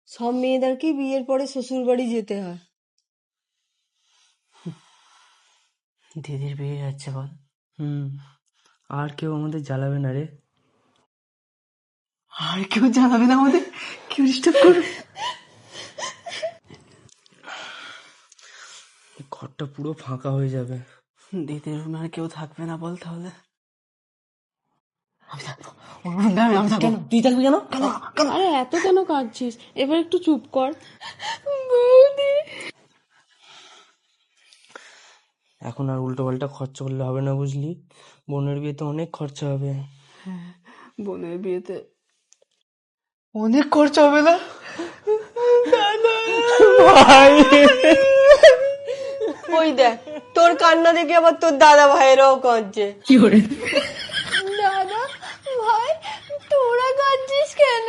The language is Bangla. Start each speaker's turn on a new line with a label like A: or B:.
A: সব মেয়েদেরকেই বিয়ের পরে শ্বশুর বাড়ি যেতে হয়।
B: দিদির বিয়ে যাচ্ছে বল।
C: আর কেউ আমাদের জ্বালাবে না রে।
B: আর কেউ জানাবে না আমাদের, কেউ ডিস্টার্ব করবে।
C: ঘরটা পুরো ফাঁকা হয়ে যাবে।
B: দিদির রুমে আর কেউ থাকবে না বল তাহলে। আমি থাকবো, ওর রুমে আমি থাকবো।
C: তুই থাকবি কেন?
A: আরে এত কেন কাঁদছিস? এবার একটু চুপ কর। বৌদি,
C: এখন আর উল্টো পাল্টা খরচা করলে হবে না, বুঝলি? বোনের বিয়েতে অনেক খরচা হবে।
B: বোনের বিয়েতে অনেক খরচা হবে না?
A: ওই দেখ, তোর কান্না দেখে আবার তোর দাদা ভাইয়েরাও কাঁদছে। দাদা ভাই, তোরা কাঁদছিস কেন?